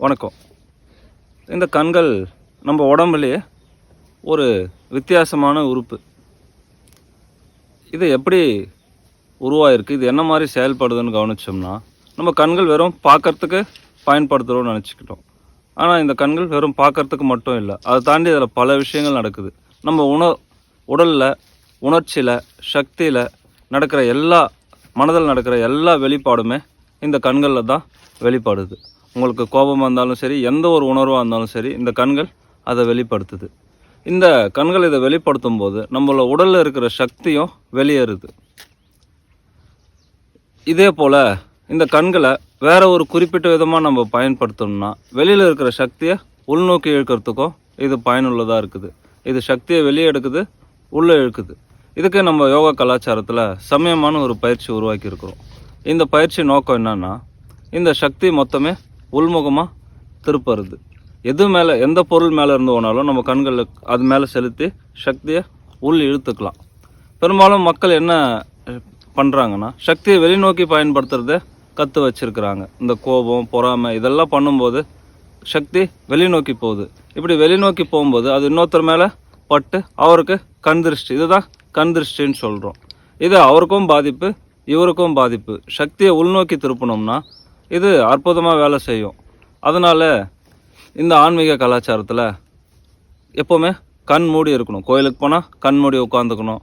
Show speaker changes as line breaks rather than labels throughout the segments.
வணக்கம். இந்த கண்கள் நம்ம உடம்புலேயே ஒரு வித்தியாசமான உறுப்பு. இது எப்படி உருவாயிருக்கு, இது என்ன மாதிரி செயல்படுதுன்னு கவனிச்சோம்னா, நம்ம கண்கள் வெறும் பார்க்கறதுக்கு பயன்படுத்துகிறோம்னு நினச்சிக்கிட்டோம். ஆனால் இந்த கண்கள் வெறும் பார்க்கறதுக்கு மட்டும் இல்லை, அதை தாண்டி அதில் பல விஷயங்கள் நடக்குது. நம்ம உடலில், உணர்ச்சியில், சக்தியில் நடக்கிற மனதில் நடக்கிற எல்லா வெளிப்பாடுமே இந்த கண்களில் தான் வெளிப்படுது. உங்களுக்கு கோபமாக இருந்தாலும் சரி, எந்த ஒரு உணர்வாக இருந்தாலும் சரி, இந்த கண்கள் அதை வெளிப்படுத்துது. இந்த கண்கள் இதை வெளிப்படுத்தும் போது நம்மளோட உடலில் இருக்கிற சக்தியும் வெளியேறுது. இதே போல் இந்த கண்களை வேற ஒரு குறிப்பிட்ட விதமாக நம்ம பயன்படுத்தணும்னா, வெளியில் இருக்கிற சக்தியை உள்நோக்கி இழுக்கிறதுக்கும் இது பயனுள்ளதாக இருக்குது. இது சக்தியை வெளியே எடுக்குது, உள்ளே இழுக்குது. இதுக்கு நம்ம யோகா கலாச்சாரத்தில் சமயமான ஒரு பயிற்சி உருவாக்கியிருக்கிறோம். இந்த பயிற்சி நோக்கம் என்னன்னா, இந்த சக்தி மொத்தமே உள்முகமாக திருப்புறது. எந்த பொருள் மேலே இருந்து போனாலும் நம்ம கண்களுக்கு அது மேலே செலுத்தி சக்தியை உள் இழுத்துக்கலாம். பெரும்பாலும் மக்கள் என்ன பண்ணுறாங்கன்னா, சக்தியை வெளிநோக்கி பயன்படுத்துறத கற்று வச்சிருக்கிறாங்க. இந்த கோபம், பொறாமை இதெல்லாம் பண்ணும்போது சக்தி வெளிநோக்கி போகுது. இப்படி வெளிநோக்கி போகும்போது அது இன்னொருத்தர் மேலே பட்டு அவருக்கு கண் திருஷ்டி, இதுதான் கண் திருஷ்டின்னு சொல்கிறோம். இது அவருக்கும் பாதிப்பு, இவருக்கும் பாதிப்பு. சக்தியை உள்நோக்கி திருப்பணும்னா இது அற்புதமாக வேலை செய்யும். அதனால் இந்த ஆன்மீக கலாச்சாரத்தில் எப்போவுமே கண் மூடி இருக்கணும். கோயிலுக்கு போனால் கண் மூடி உட்காந்துக்கணும்.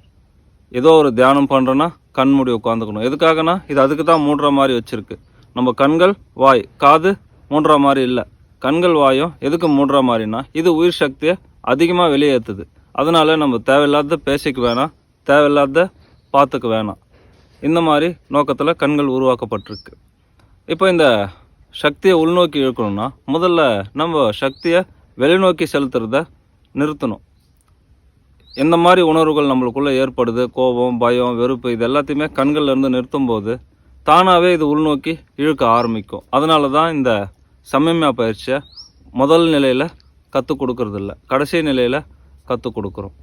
ஏதோ ஒரு தியானம் பண்ணுறோன்னா கண் மூடி உட்காந்துக்கணும். எதுக்காகனா இது அதுக்கு தான் மூடுற மாதிரி வச்சுருக்கு. நம்ம கண்கள், வாய், காது மூடுற மாதிரி இல்லை. கண்கள், வாயும் எதுக்கு மூடுற மாதிரினா, இது உயிர் சக்தியை அதிகமாக வெளியேற்றுது. அதனால் நம்ம தேவையில்லாத பேசிக்க வேணாம், தேவையில்லாத பார்த்துக்க வேணாம். இந்த மாதிரி நோக்கத்தில் கண்கள் உருவாக்கப்பட்டிருக்கு. இப்போ இந்த சக்தியை உள்நோக்கி இழுக்கணும்னா முதல்ல நம்ம சக்தியை வெளிநோக்கி செலுத்துறத நிறுத்தணும். எந்த மாதிரி உணர்வுகள் நம்மளுக்குள்ளே ஏற்படுது, கோபம், பயம், வெறுப்பு, இது எல்லாத்தையுமே கண்கள்லேருந்து நிறுத்தும்போது தானாகவே இது உள்நோக்கி இழுக்க ஆரம்பிக்கும். அதனால தான் இந்த சமயமா பயிற்சியை முதல் நிலையில் கற்றுக் கொடுக்கறதில்ல, கடைசி நிலையில் கற்றுக் கொடுக்குறோம்.